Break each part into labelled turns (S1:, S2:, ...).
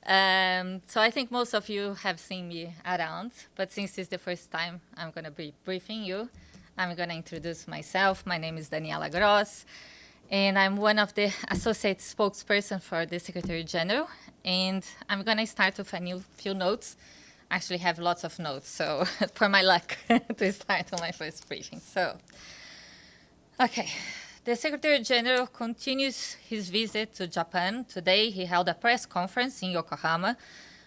S1: So I think most of you have seen me around, but since it's the first time I'm going to be briefing you, I'm going to introduce myself. My name is Daniela Gross, and I'm one of the associate spokesperson for the Secretary General. And I'm going to start with a few notes. I actually have lots of notes, so for my luck to start on my first briefing. So, okay. The Secretary General continues his visit to Japan. Today, he held a press conference in Yokohama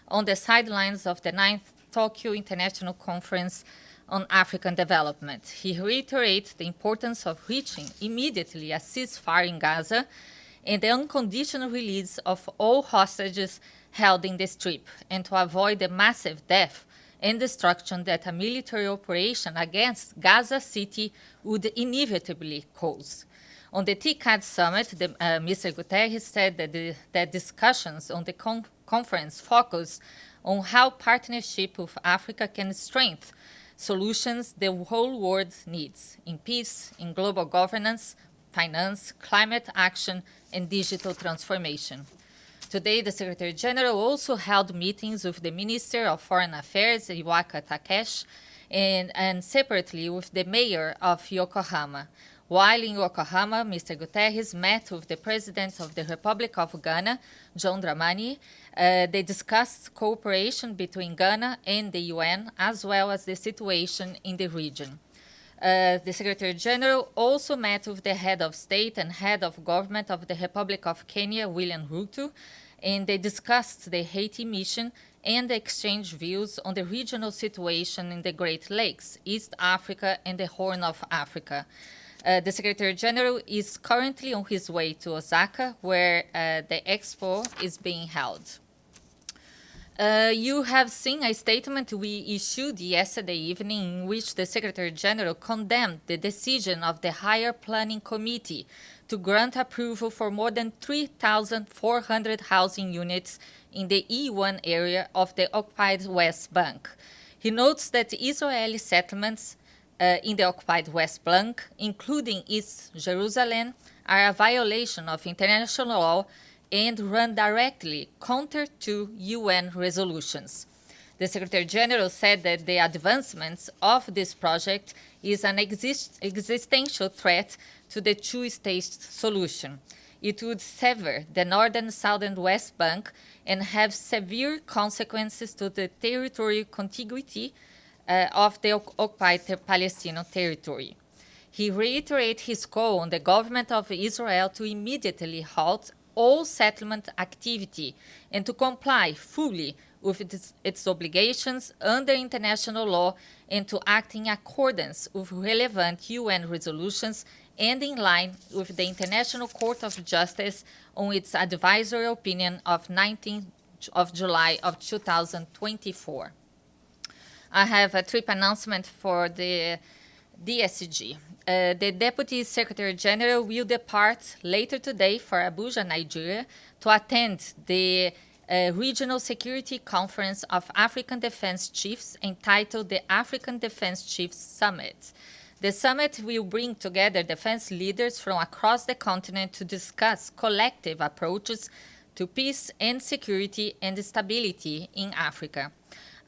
S1: on the sidelines of the 9th Tokyo International Conference on African Development. He reiterates the importance of reaching immediately a ceasefire in Gaza and the unconditional release of all hostages held in the Strip, and to avoid the massive death and destruction that a military operation against Gaza City would inevitably cause. On the TCAD summit, Mr. Guterres said that discussions on the conference focus on how partnership with Africa can strengthen solutions the whole world needs in peace, in global governance, finance, climate action, and digital transformation. Today, the Secretary General also held meetings with the Minister of Foreign Affairs, Iwaka Takeshi, and separately with the mayor of Yokohama. While in Yokohama, Mr. Guterres met with the President of the Republic of Ghana, John Dramani. They discussed cooperation between Ghana and the UN, as well as the situation in the region. The Secretary General also met with the head of state and head of government of the Republic of Kenya, William Ruto, and they discussed the Haiti mission and exchanged views on the regional situation in the Great Lakes, East Africa, and the Horn of Africa. The Secretary General is currently on his way to Osaka, where the expo is being held. You have seen a statement we issued yesterday evening in which the Secretary General condemned the decision of the Higher Planning Committee to grant approval for more than 3,400 housing units in the E1 area of the occupied West Bank. He notes that Israeli settlements in the occupied West Bank, including East Jerusalem, are a violation of international law and run directly counter to UN resolutions. The Secretary General said that the advancements of this project is an existential threat to the two-state solution. It would sever the northern, southern West Bank and have severe consequences to the territorial contiguity of the occupied Palestinian territory. He reiterated his call on the government of Israel to immediately halt all settlement activity and to comply fully with its obligations under international law and to act in accordance with relevant UN resolutions and in line with the International Court of Justice on its advisory opinion of 19th of July of 2024. I have a trip announcement for the DSG. The Deputy Secretary General will depart later today for Abuja, Nigeria, to attend the Regional Security Conference of African Defense Chiefs entitled the African Defense Chiefs Summit. The summit will bring together defense leaders from across the continent to discuss collective approaches to peace and security and stability in Africa.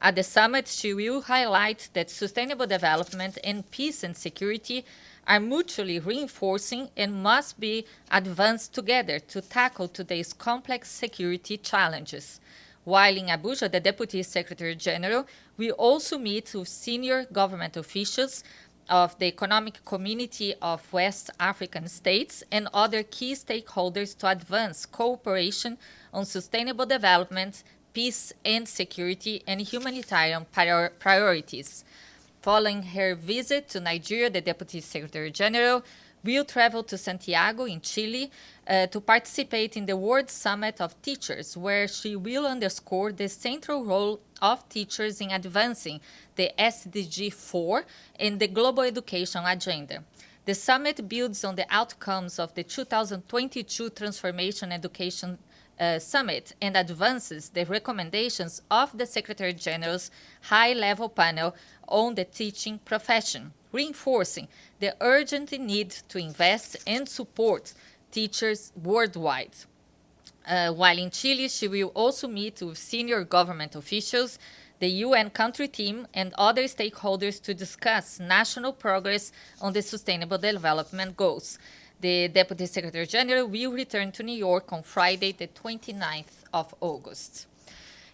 S1: At the summit, she will highlight that sustainable development and peace and security are mutually reinforcing and must be advanced together to tackle today's complex security challenges. While in Abuja, the Deputy Secretary General will also meet with senior government officials of the Economic Community of West African States and other key stakeholders to advance cooperation on sustainable development, peace and security, and humanitarian priorities. Following her visit to Nigeria, the Deputy Secretary General will travel to Santiago in Chile to participate in the World Summit of Teachers, where she will underscore the central role of teachers in advancing the SDG 4 and the global education agenda. The summit builds on the outcomes of the 2022 Transformation Education Summit and advances the recommendations of the Secretary General's high-level panel on the teaching profession, reinforcing the urgent need to invest and support teachers worldwide. While in Chile, she will also meet with senior government officials, the UN country team, and other stakeholders to discuss national progress on the Sustainable Development Goals. The Deputy Secretary General will return to New York on Friday, the 29th of August.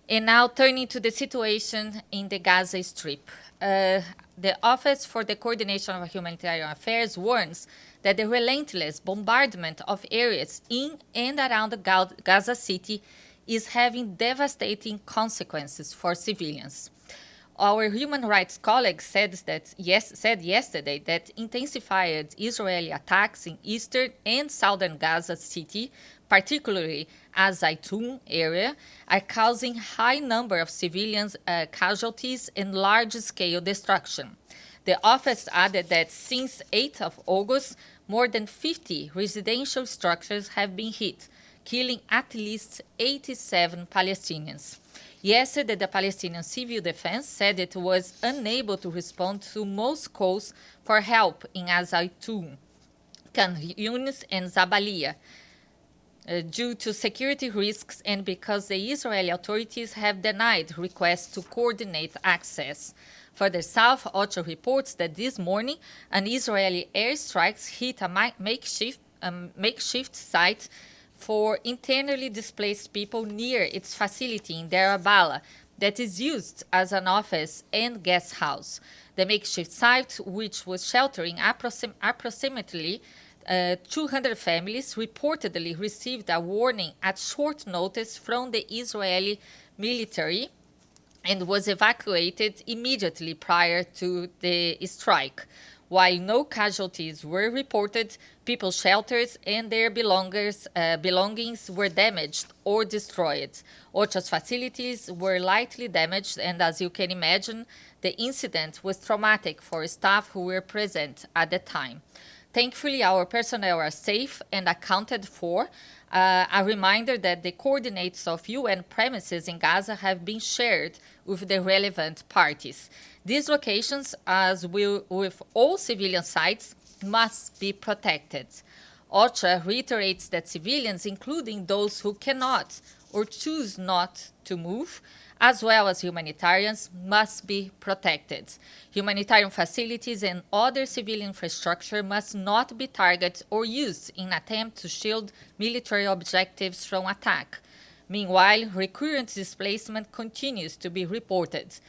S1: And now turning to the situation in the Gaza Strip. The Office for the Coordination of Humanitarian Affairs warns that the relentless bombardment of areas in and around Gaza City is having devastating consequences for civilians. Our human rights colleagues said yesterday that intensified Israeli attacks in eastern and southern Gaza City, particularly Zaytun area, are causing high number of civilians casualties and large-scale destruction. The office added that since 8th of August, more than 50 residential structures have been hit, killing at least 87 Palestinians. Yesterday, the Palestinian Civil Defense said it was unable to respond to most calls for help in Zaytun, Khan Yunis, and Zabalia, due to security risks and because the Israeli authorities have denied requests to coordinate access. Further south, OCHA reports that this morning an Israeli airstrike hit a makeshift site for internally displaced people near its facility in Deir al-Balah that is used as an office and guest house. The makeshift site, which was sheltering approximately 200 families, reportedly received a warning at short notice from the Israeli military and was evacuated immediately prior to the strike. While no casualties were reported, people's shelters and their belongings were damaged or destroyed. OCHA's facilities were lightly damaged, and as you can imagine, the incident was traumatic for staff who were present at the time. Thankfully, our personnel are safe and accounted for. A reminder that the coordinates of UN premises in Gaza have been shared with the relevant parties. These locations, as with all civilian sites, must be protected. OCHA reiterates that civilians, including those who cannot or choose not to move, as well as humanitarians, must be protected. Humanitarian facilities and other civilian infrastructure must not be targeted or used in attempt to shield military objectives from attack. Meanwhile, recurrent displacement continues to be reported.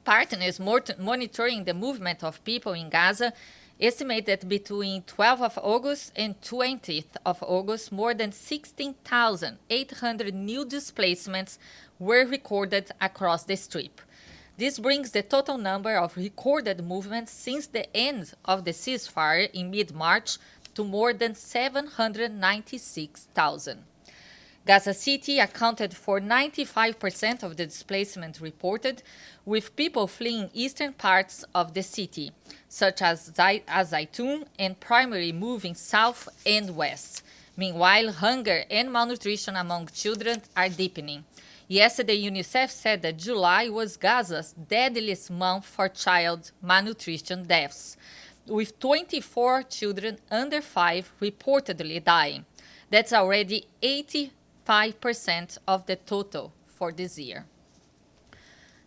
S1: Partners monitoring the movement of people in Gaza estimate that between 12th of August and 20th of August, more than 16,800 new displacements were recorded across the Strip. This brings the total number of recorded movements since the end of the ceasefire in mid-March to more than 796,000. Gaza City accounted for 95% of the displacement reported, with people fleeing eastern parts of the city, such as Zaytun, and primarily moving south and west. Meanwhile, hunger and malnutrition among children are deepening. Yesterday, UNICEF said that July was Gaza's deadliest month for child malnutrition deaths, with 24 children under 5 reportedly dying. That's already 85% of the total for this year.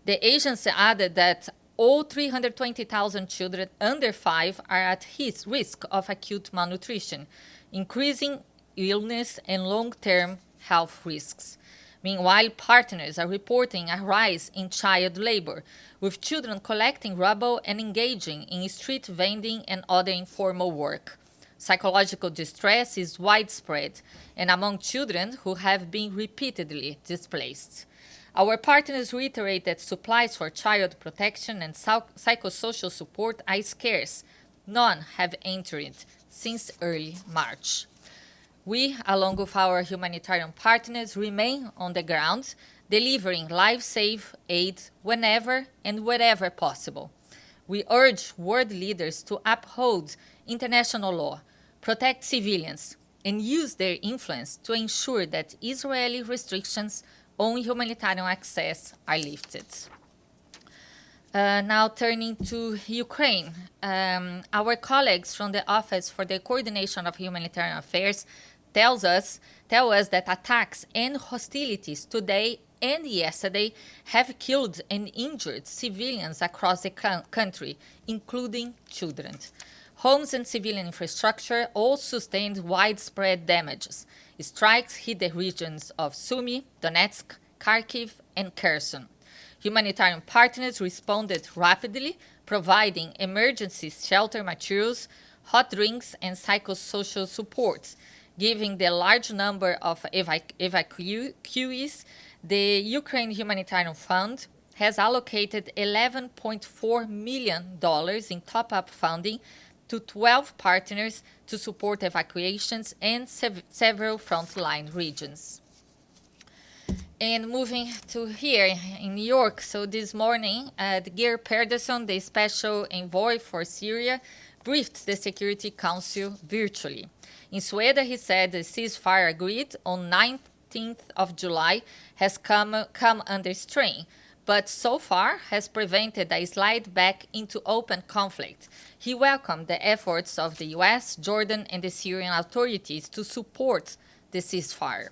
S1: The agency added that all 320,000 children under 5 are at risk of acute malnutrition, increasing illness and long-term health risks. Meanwhile, partners are reporting a rise in child labor, with children collecting rubble and engaging in street vending and other informal work. Psychological distress is widespread and among children who have been repeatedly displaced. Our partners reiterate that supplies for child protection and psychosocial support are scarce. None have entered since early March. We, along with our humanitarian partners, remain on the ground, delivering life-saving aid whenever and wherever possible. We urge world leaders to uphold international law, protect civilians, and use their influence to ensure that Israeli restrictions on humanitarian access are lifted. Now turning to Ukraine, our colleagues from the Office for the Coordination of Humanitarian Affairs tell us that attacks and hostilities today and yesterday have killed and injured civilians across the country, including children. Homes and civilian infrastructure all sustained widespread damages. Strikes hit the regions of Sumy, Donetsk, Kharkiv, and Kherson. Humanitarian partners responded rapidly, providing emergency shelter materials, hot drinks, and psychosocial support. Given the large number of evacuees, the Ukraine Humanitarian Fund has allocated $11.4 million in top-up funding to 12 partners to support evacuations in several frontline regions. And moving to here in New York, so this morning, Geir Pedersen, the special envoy for Syria, briefed the Security Council virtually. In Sweden, he said the ceasefire agreed on 19th of July has come under strain, but so far has prevented a slide back into open conflict. He welcomed the efforts of the U.S., Jordan, and the Syrian authorities to support the ceasefire,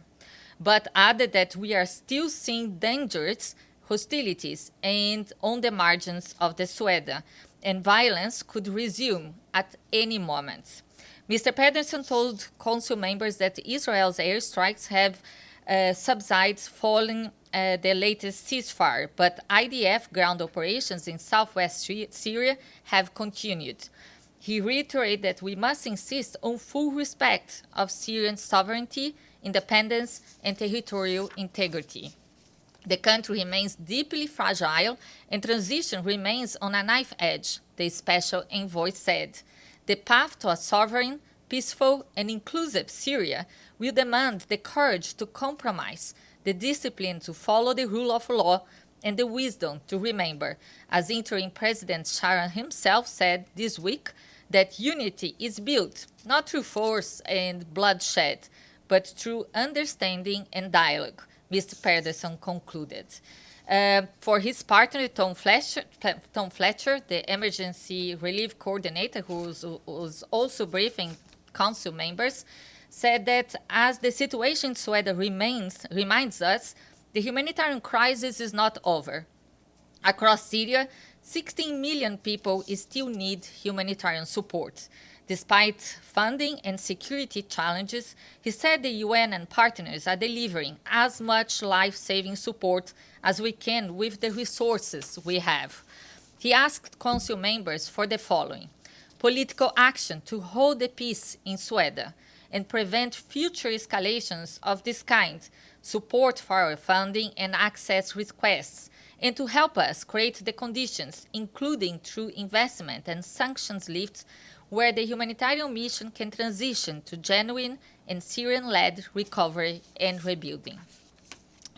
S1: but added that we are still seeing dangers, hostilities, and on the margins of the Sweden, and violence could resume at any moment. Mr. Pedersen told Council members that Israel's airstrikes have subsided following the latest ceasefire, but IDF ground operations in southwest Syria have continued. He reiterated that we must insist on full respect of Syrian sovereignty, independence, and territorial integrity. The country remains deeply fragile and transition remains on a knife edge, the special envoy said. The path to a sovereign, peaceful, and inclusive Syria will demand the courage to compromise, the discipline to follow the rule of law, and the wisdom to remember, as interim President Sharon himself said this week, that unity is built not through force and bloodshed, but through understanding and dialogue, Mr. Pedersen concluded. For his partner, Tom Fletcher, the emergency relief coordinator, who was also briefing council members, said that as the situation in Sweden reminds us, the humanitarian crisis is not over. Across Syria, 16 million people still need humanitarian support. Despite funding and security challenges, he said the UN and partners are delivering as much life-saving support as we can with the resources we have. He asked council members for the following: political action to hold the peace in Sweden and prevent future escalations of this kind, support for our funding and access requests, and to help us create the conditions, including through investment and sanctions lifts, where the humanitarian mission can transition to genuine and Syrian-led recovery and rebuilding.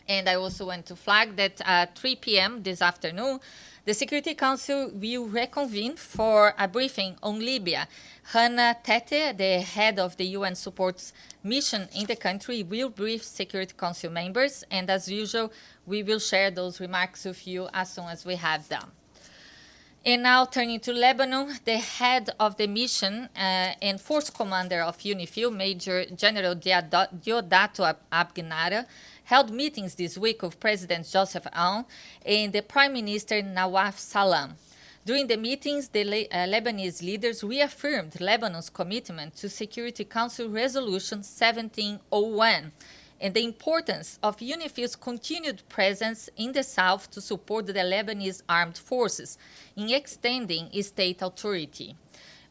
S1: And I also want to flag that at 3 p.m. this afternoon, the Security Council will reconvene for a briefing on Libya. Hannah Tete, the head of the UN support mission in the country, will brief Security Council members, and as usual, we will share those remarks with you as soon as we have them. And now turning to Lebanon, the head of the mission and force commander of UNIFIL, Major General Deodato Abgnara, held meetings this week with President Joseph Aoun and the Prime Minister Nawaf Salam. During the meetings, the Lebanese leaders reaffirmed Lebanon's commitment to Security Council Resolution 1701 and the importance of UNIFIL's continued presence in the south to support the Lebanese armed forces in extending state authority.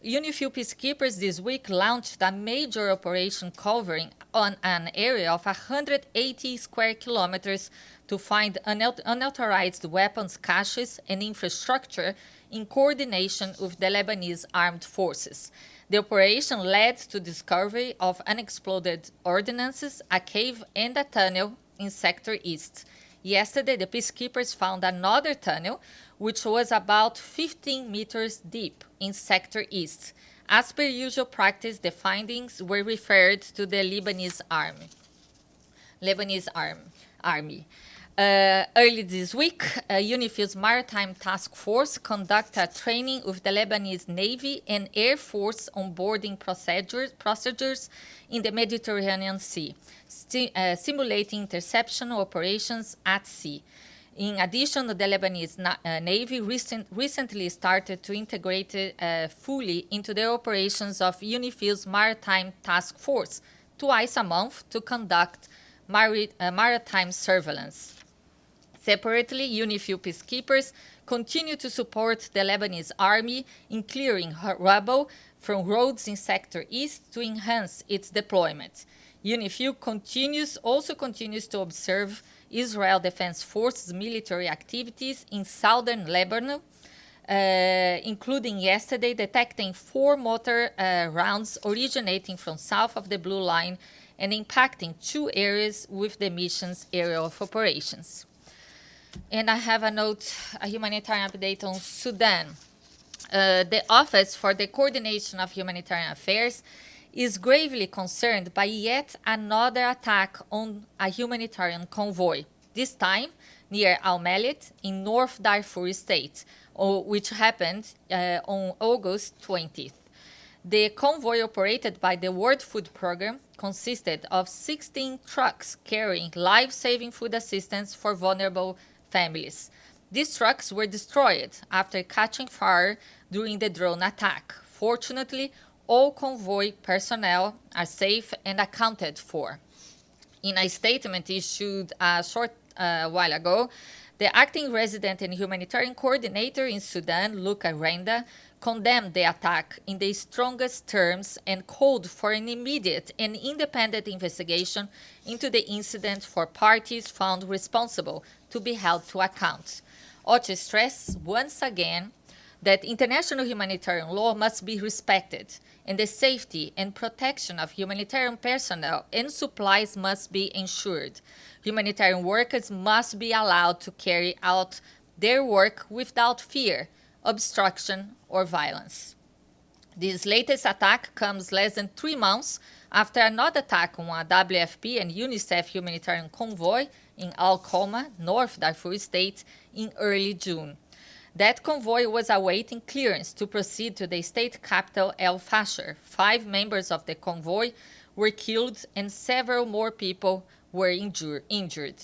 S1: UNIFIL peacekeepers this week launched a major operation covering on an area of 180 square kilometers to find unauthorized weapons caches and infrastructure in coordination with the Lebanese armed forces. The operation led to discovery of unexploded ordnances, a cave, and a tunnel in Sector East. Yesterday, the peacekeepers found another tunnel, which was about 15 meters deep in Sector East. As per usual practice, the findings were referred to the Lebanese army. Early this week, UNIFIL's Maritime Task Force conducted a training with the Lebanese Navy and Air Force onboarding procedures in the Mediterranean Sea, simulating interception operations at sea. In addition, the Lebanese Navy recently started to integrate fully into the operations of UNIFIL's Maritime Task Force twice a month to conduct maritime surveillance. Separately, UNIFIL peacekeepers continue to support the Lebanese army in clearing rubble from roads in Sector East to enhance its deployment. UNIFIL also continues to observe Israel Defense Forces military activities in southern Lebanon, including yesterday detecting 4 mortar rounds originating from south of the Blue Line and impacting 2 areas with the mission's area of operations. And I have a humanitarian update on Sudan. The Office for the Coordination of Humanitarian Affairs is gravely concerned by yet another attack on a humanitarian convoy, this time near Al-Malit in North Darfur State, which happened on August 20th. The convoy operated by the World Food Programme consisted of 16 trucks carrying life-saving food assistance for vulnerable families. These trucks were destroyed after catching fire during the drone attack. Fortunately, all convoy personnel are safe and accounted for. In a statement issued a short while ago, the acting resident and humanitarian coordinator in Sudan, Luca Renda, condemned the attack in the strongest terms and called for an immediate and independent investigation into the incident for parties found responsible to be held to account. OCHA stressed once again that international humanitarian law must be respected and the safety and protection of humanitarian personnel and supplies must be ensured. Humanitarian workers must be allowed to carry out their work without fear, obstruction, or violence. This latest attack comes less than 3 months after another attack on a WFP and UNICEF humanitarian convoy in Al-Khoma, North Darfur State, in early June. That convoy was awaiting clearance to proceed to the state capital El Fasher. 5 members of the convoy were killed and several more people were injured.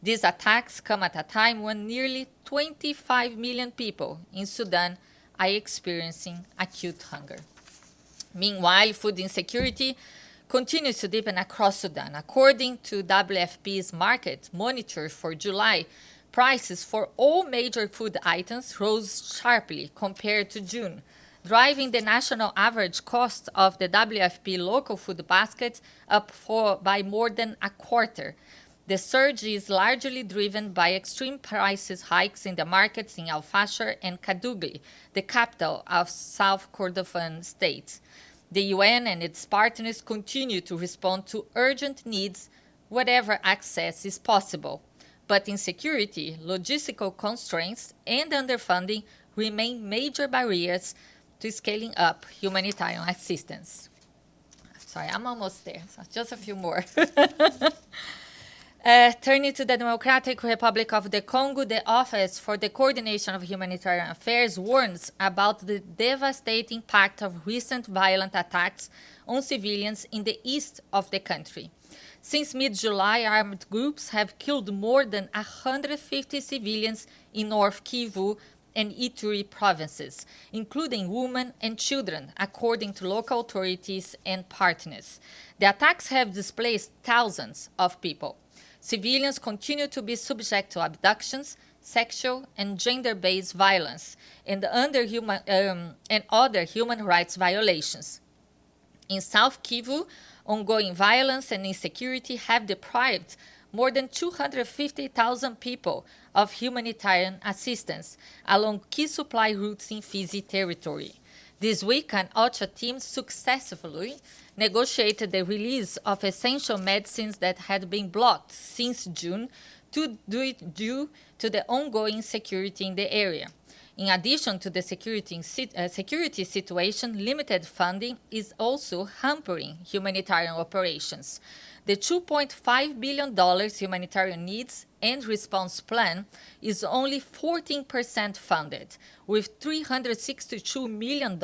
S1: These attacks come at a time when nearly 25 million people in Sudan are experiencing acute hunger. Meanwhile, food insecurity continues to deepen across Sudan. According to WFP's Market Monitor for July, prices for all major food items rose sharply compared to June, driving the national average cost of the WFP local food basket up by more than a quarter. The surge is largely driven by extreme price hikes in the markets in Al Fasher and Kadugli, the capital of South Kordofan state. The UN and its partners continue to respond to urgent needs wherever access is possible. But insecurity, logistical constraints, and underfunding remain major barriers to scaling up humanitarian assistance. Sorry, I'm almost there. So just a few more. Turning to the Democratic Republic of the Congo, the Office for the Coordination of Humanitarian Affairs warns about the devastating impact of recent violent attacks on civilians in the east of the country. Since mid-July, armed groups have killed more than 150 civilians in North Kivu and Ituri provinces, including women and children, according to local authorities and partners. The attacks have displaced thousands of people. Civilians continue to be subject to abductions, sexual and gender-based violence, and other human rights violations. In South Kivu, ongoing violence and insecurity have deprived more than 250,000 people of humanitarian assistance along key supply routes in Fizi territory. This week, an OCHA team successfully negotiated the release of essential medicines that had been blocked since June due to the ongoing security in the area. In addition to the security situation, limited funding is also hampering humanitarian operations. The $2.5 billion humanitarian needs and response plan is only 14% funded, with $362 million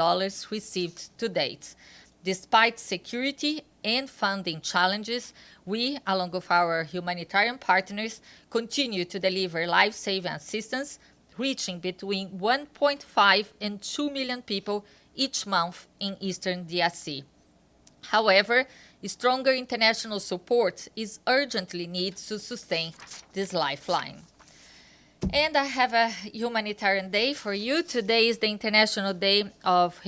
S1: received to date. Despite security and funding challenges, we, along with our humanitarian partners, continue to deliver life-saving assistance, reaching between 1.5 and 2 million people each month in eastern DRC. However, stronger international support is urgently needed to sustain this lifeline. And I have a humanitarian day for you. Today is the International Day of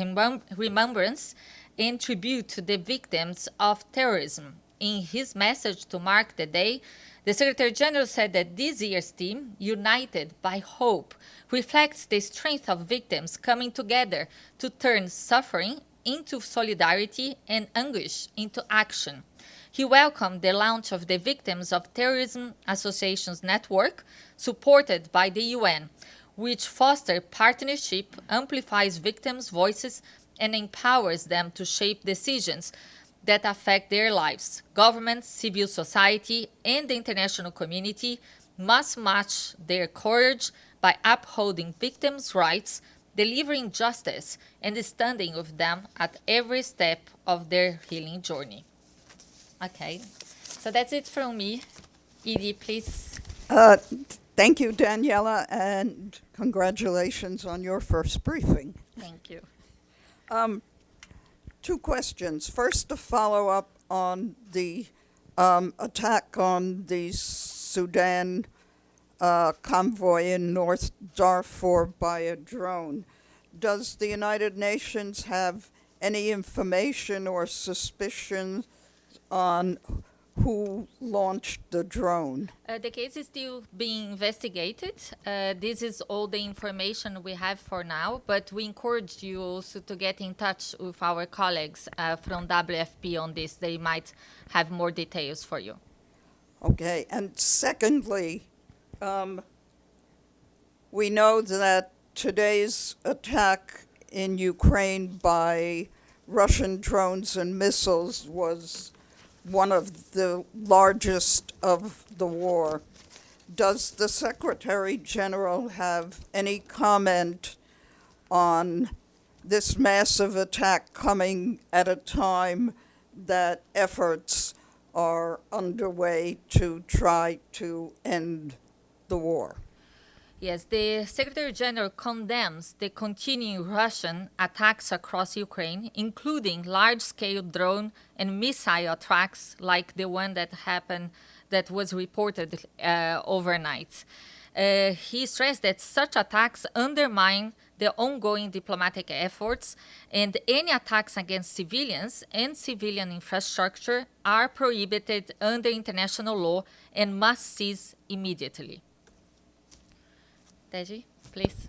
S1: Remembrance in tribute to the victims of terrorism. In his message to mark the day, the Secretary General said that this year's theme, United by Hope, reflects the strength of victims coming together to turn suffering into solidarity and anguish into action. He welcomed the launch of the Victims of Terrorism Associations Network, supported by the UN, which fosters partnership, amplifies victims' voices, and empowers them to shape decisions that affect their lives. Governments, civil society, and the international community must match their courage by upholding victims' rights, delivering justice, and standing with them at every step of their healing journey. Okay, so that's it from me. Edie, please.
S2: Thank you, Daniela, and congratulations on your first briefing.
S1: Thank you.
S2: Two questions. First, to follow up on the attack on the Sudan convoy in North Darfur by a drone. Does the United Nations have any information or suspicion on who launched the drone?
S1: The case is still being investigated. This is all the information we have for now, but we encourage you also to get in touch with our colleagues from WFP on this. They might have more details for you.
S2: Okay, and secondly, we know that today's attack in Ukraine by Russian drones and missiles was one of the largest of the war. Does the Secretary General have any comment on this massive attack coming at a time that efforts are underway to try to end the war?
S1: Yes, the Secretary General condemns the continuing Russian attacks across Ukraine, including large-scale drone and missile attacks like the one that was reported overnight. He stressed that such attacks undermine the ongoing diplomatic efforts, and any attacks against civilians and civilian infrastructure are prohibited under international law and must cease immediately. Deji, please.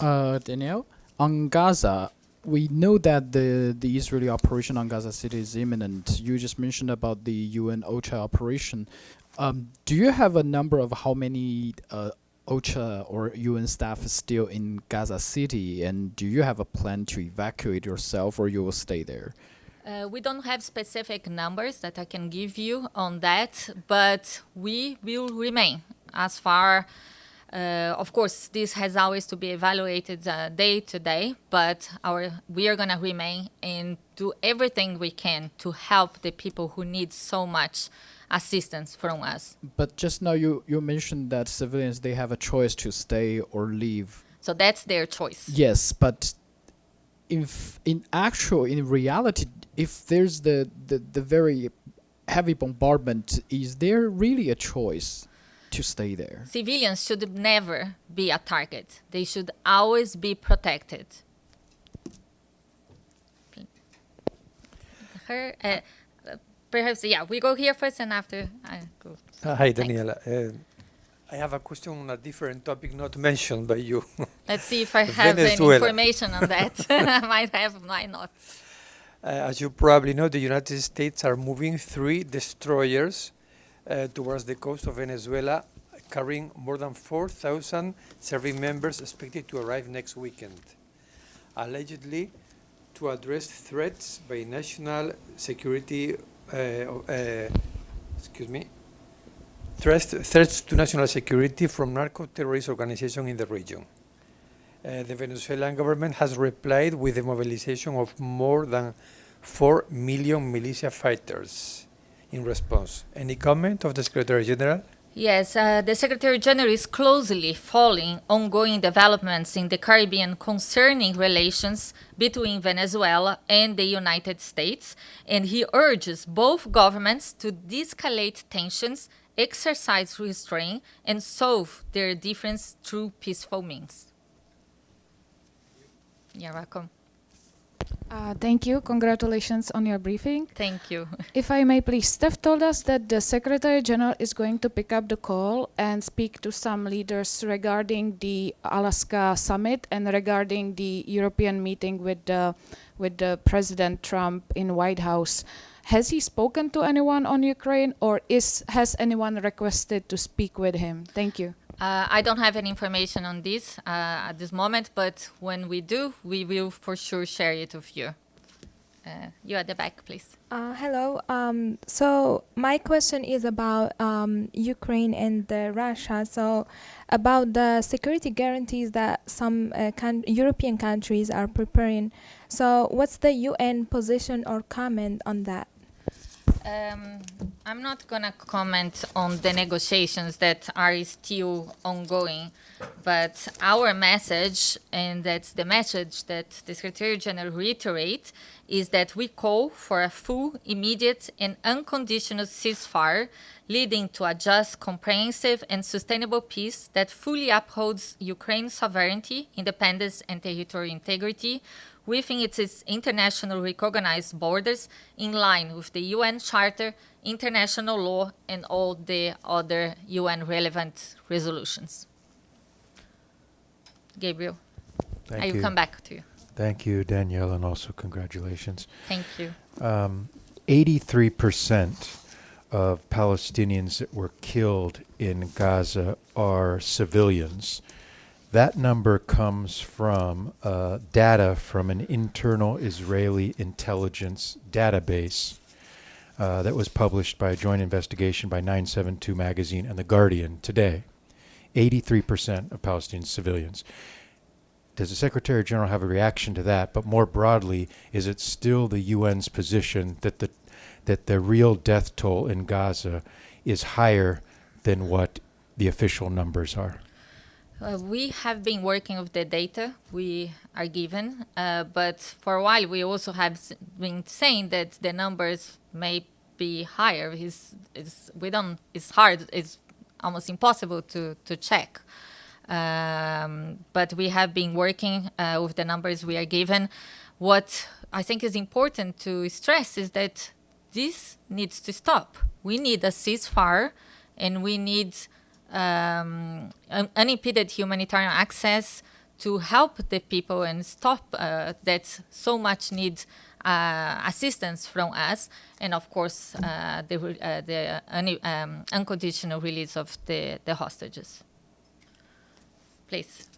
S3: Danielle, on Gaza, we know that the Israeli operation on Gaza City is imminent. You just mentioned about the UN OCHA operation. Do you have a number of how many OCHA or UN staff is still in Gaza City, and do you have a plan to evacuate yourself, or you will stay there?
S1: We don't have specific numbers that I can give you on that, but we will remain as far. Of course, this has always to be evaluated day to day, but we are going to remain and do everything we can to help the people who need so much assistance from us.
S3: But just now you mentioned that civilians, they have a choice to stay or leave.
S1: So that's their choice.
S3: Yes, but if in reality, if there's the very heavy bombardment, is there really a choice to stay there?
S1: Civilians should never be a target. They should always be protected. Perhaps, we go here first and after I go.
S4: Hi, Daniela. I have a question on a different topic not mentioned by you.
S1: Let's see if I have any information on that. I might have, might not.
S4: As you probably know, the United States are moving 3 destroyers towards the coast of Venezuela, carrying more than 4,000 serving members expected to arrive next weekend, allegedly to address threats by national security excuse me, threats to national security from narco-terrorist organizations in the region. The Venezuelan government has replied with the mobilization of more than 4 million militia fighters in response. Any comment of the Secretary General?
S1: Yes, the Secretary General is closely following ongoing developments in the Caribbean concerning relations between Venezuela and the United States, and he urges both governments to de-escalate tensions, exercise restraint, and solve their differences through peaceful means. You're welcome.
S5: Thank you. Congratulations on your briefing.
S1: Thank you.
S5: If I may please, Steph told us that the Secretary General is going to pick up the call and speak to some leaders regarding the Alaska summit and regarding the European meeting with the President Trump in White House. Has he spoken to anyone on Ukraine, or has anyone requested to speak with him? Thank you.
S1: I don't have any information on this at this moment, but when we do, we will for sure share it with you. You at the back, please.
S6: Hello. So my question is about Ukraine and Russia. So about the security guarantees that some European countries are preparing. So what's the UN position or comment on that?
S1: I'm not going to comment on the negotiations that are still ongoing, but our message, and that's the message that the Secretary General reiterates, is that we call for a full, immediate, and unconditional ceasefire leading to a just, comprehensive, and sustainable peace that fully upholds Ukraine's sovereignty, independence, and territorial integrity within its international recognized borders, in line with the UN Charter, international law, and all the other UN relevant resolutions. Gabriel,
S7: Thank
S1: I will
S7: you.
S1: come back to you.
S7: Thank you, Daniela, and also congratulations.
S1: Thank you.
S7: 83% of Palestinians that were killed in Gaza are civilians. That number comes from data from an internal Israeli intelligence database that was published by a joint investigation by 972 magazine and The Guardian today. 83% of Palestinian civilians. Does the Secretary General have a reaction to that? But more broadly, is it still the UN's position that the real death toll in Gaza is higher than what the official numbers are?
S1: We have been working with the data we are given, but for a while we also have been saying that the numbers may be higher. It's hard, it's almost impossible to check. But we have been working with the numbers we are given. What I think is important to stress is that this needs to stop. We need a ceasefire, and we need unimpeded humanitarian access to help the people and stop that so much needs assistance from us, and of course the unconditional release of the hostages. Please.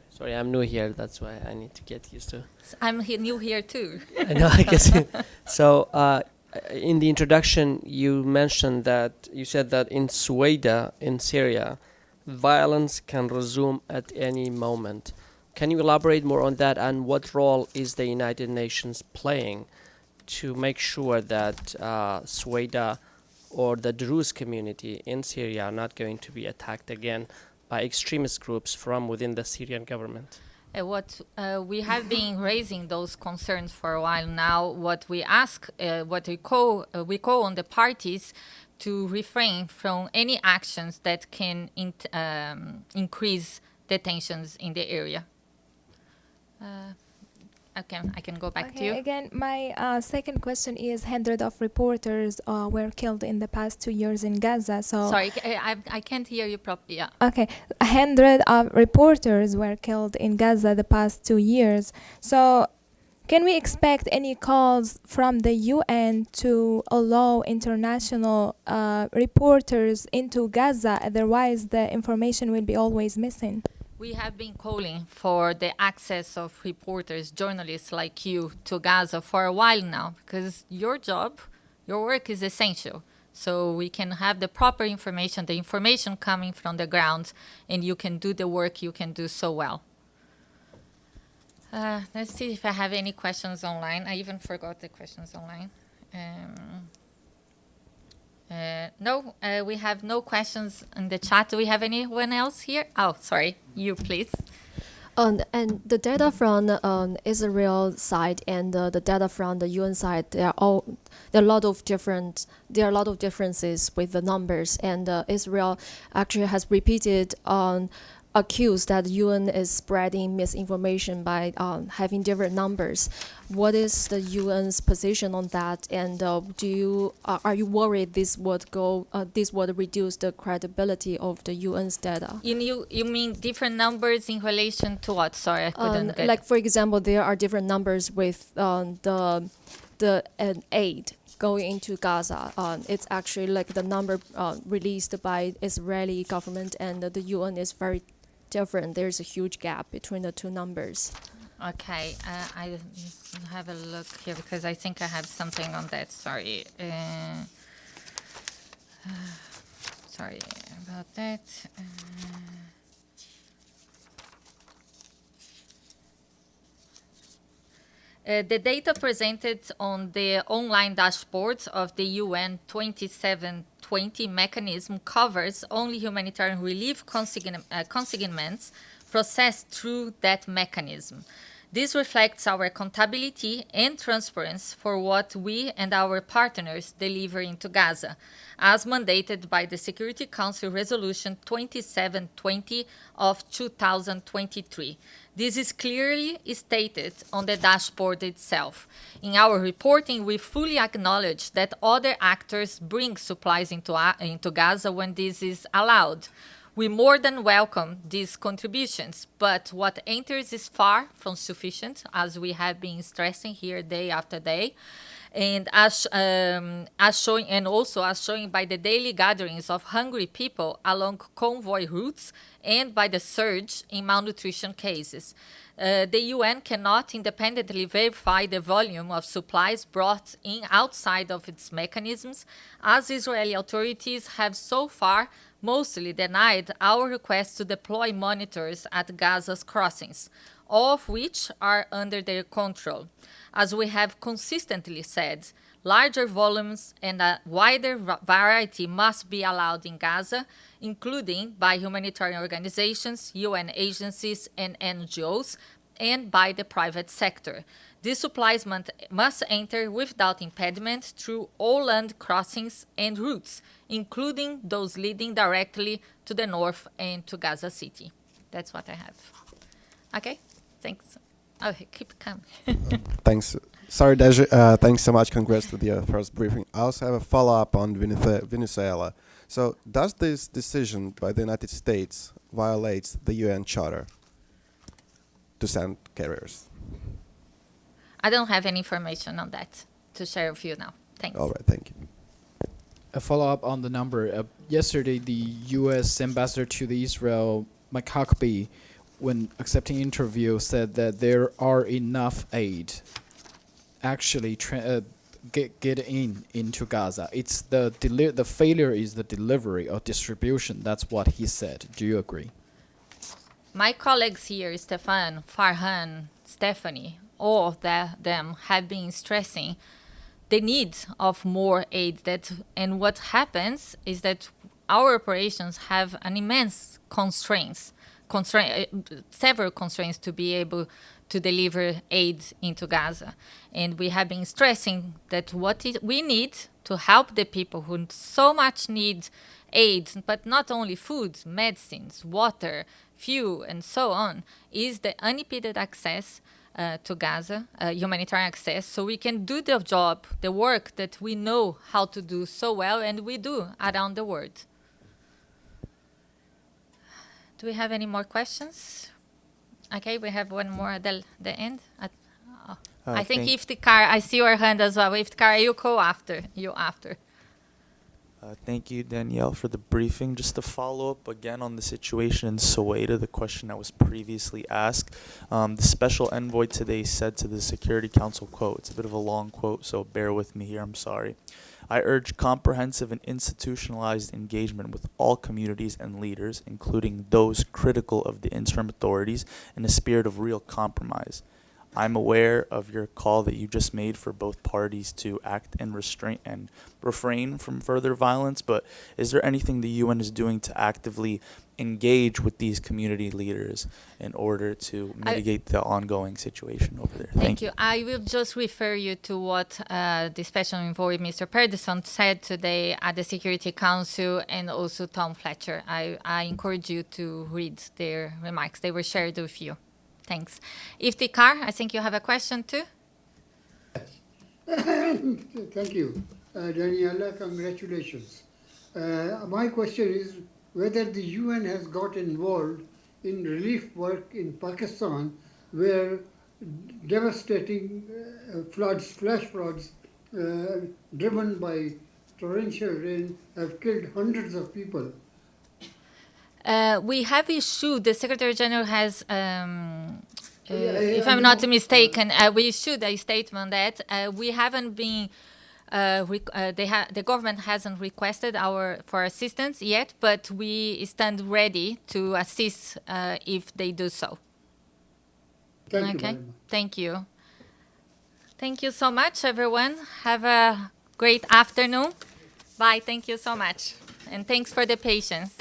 S8: Sorry, I'm new here. That's why I need to get used to.
S1: I'm new here too.
S8: I know, I guess. So, in the introduction, you mentioned that you said that in Sueda, in Syria, violence can resume at any moment. Can you elaborate more on that, and what role is the United Nations playing to make sure that Sueda or the Druze community in Syria are not going to be attacked again by extremist groups from within the Syrian government?
S1: We have been raising those concerns for a while now. What we ask, what we call on the parties to refrain from any actions that can increase the tensions in the area. I can go back to you.
S6: Again, my second question is: hundreds of reporters were killed in the past 2 years in Gaza. So
S1: Sorry, I can't hear you properly. Yeah.
S6: okay, 100 of reporters were killed in Gaza the past 2 years. So can we expect any calls from the UN to allow international reporters into Gaza? Otherwise, the information will be always missing.
S1: We have been calling for the access of reporters, journalists like you to Gaza for a while now, because your job, your work is essential. So we can have the proper information, the information coming from the ground, and you can do the work you can do so well. Let's see if I have any questions online. I even forgot the questions online. No, we have no questions in the chat. Do we have anyone else here? Oh, sorry. You, please.
S9: And the data from Israel side and the data from the UN side, there are a lot of differences with the numbers. And Israel actually has repeated accused that UN is spreading misinformation by having different numbers. What is the UN's position on that? And are you worried this would reduce the credibility of the UN's data?
S1: You mean different numbers in relation to what? Sorry, I couldn't get.
S9: Like for example, there are different numbers with the aid going into Gaza. It's actually like the number released by Israeli government and the UN is very different. There's a huge gap between the two numbers.
S1: Okay, I have a look here because I think I have something on that. Sorry. Sorry about that. The data presented on the online dashboard of the UN 2720 mechanism covers only humanitarian relief consignments processed through that mechanism. This reflects our accountability and transparency for what we and our partners deliver into Gaza, as mandated by the Security Council Resolution 2720 of 2023. This is clearly stated on the dashboard itself. In our reporting, we fully acknowledge that other actors bring supplies into Gaza when this is allowed. We more than welcome these contributions, but what enters is far from sufficient, as we have been stressing here day after day, and as showing by the daily gatherings of hungry people along convoy routes and by the surge in malnutrition cases. The UN cannot independently verify the volume of supplies brought in outside of its mechanisms, as Israeli authorities have so far mostly denied our request to deploy monitors at Gaza's crossings, all of which are under their control. As we have consistently said, larger volumes and a wider variety must be allowed in Gaza, including by humanitarian organizations, UN agencies, and NGOs, and by the private sector. These supplies must enter without impediment through all land crossings and routes, including those leading directly to the north and to Gaza City. That's what I have. Okay, thanks. Okay, keep coming.
S10: Thanks. Sorry, Deja. Thanks so much. Congrats to the first briefing. I also have a follow-up on Venezuela. So, does this decision by the United States violate the UN Charter to send carriers?
S1: I don't have any information on that to share with you now. Thanks.
S10: All right, thank you.
S3: A follow-up on the number. Yesterday, the U.S. ambassador to the Israel, Mike Huckabee, when accepting interview, said that there are enough aid actually get into Gaza. It's the failure is the delivery or distribution. That's what he said. Do you agree?
S1: My colleagues here, Stefan, Farhan, Stephanie, all of them have been stressing the need of more aid. And what happens is that our operations have an immense several constraints to be able to deliver aid into Gaza. And we have been stressing that we need to help the people who so much need aid, but not only food, medicines, water, fuel, and so on, is the unimpeded access to Gaza, humanitarian access, so we can do the job, the work that we know how to do so well, and we do around the world. Do we have any more questions? Okay, we have one more at the end. I think Iftikhar, I see your hand as well. Iftikhar, you go after.
S11: Thank you, Danielle, for the briefing. Just to follow up again on the situation in Soweto, the question that was previously asked. The special envoy today said to the Security Council, quote, it's a bit of a long quote, so bear with me here, I'm sorry. I urge comprehensive and institutionalized engagement with all communities and leaders, including those critical of the interim authorities, in a spirit of real compromise. I'm aware of your call that you just made for both parties to act and refrain from further violence, but is there anything the UN is doing to actively engage with these community leaders in order to mitigate the ongoing situation over there?
S1: Thank you. I will just refer you to what the special envoy, Mr. Pedersen, said today at the Security Council, and also Tom Fletcher. I encourage you to read their remarks. They were shared with you. Thanks. Iftikhar, I think you have a question too?
S12: Thank you. Daniela, congratulations. My question is whether the UN has got involved in relief work in Pakistan, where devastating floods, flash floods, driven by torrential rain, have killed hundreds of people.
S1: We have issued, the Secretary General has, if I'm not mistaken, we issued a statement that we haven't been, the government hasn't requested for assistance yet, but we stand ready to assist if they do so.
S12: Thank you very much.
S1: Thank you. Thank you so much, everyone. Have a great afternoon. Bye. Thank you so much. And thanks for the patience.